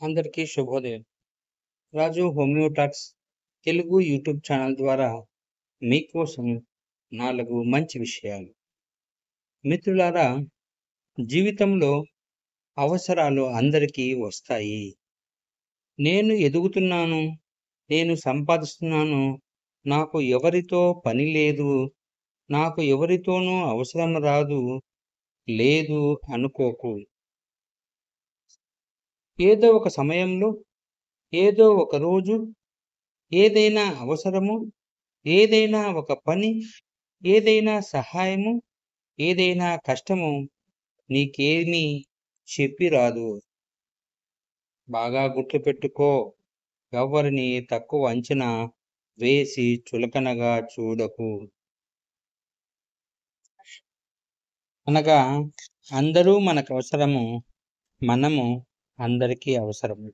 అందరికీ శుభోదయం. Raju homeo talks Telugu YouTube channel ద్వారా మీకోసం 4 మంచి విషయాలు. మిత్రులారా, జీవితంలో అవసరాలు అందరికీ వస్తాయి. నేను ఎదుగుతున్నాను, నేను సంపాదిస్తున్నాను, నాకు ఎవరితో పని లేదు, నాకు ఎవరితోనూ అవసరం రాదు, లేదు అనుకోకు. ఏదో ఒక సమయంలో, ఏదో ఒక రోజు, ఏదైనా అవసరము, ఏదైనా ఒక పని, ఏదైనా సహాయము, ఏదైనా కష్టము నీకేమీ చెప్పి రాదు. బాగా గుర్తుపెట్టుకో. ఎవ్వరిని తక్కువ అంచనా వేసి చులకనగా చూడకు. అనగా అందరూ మనకు అవసరము, మనము అందరికీ అవసరము.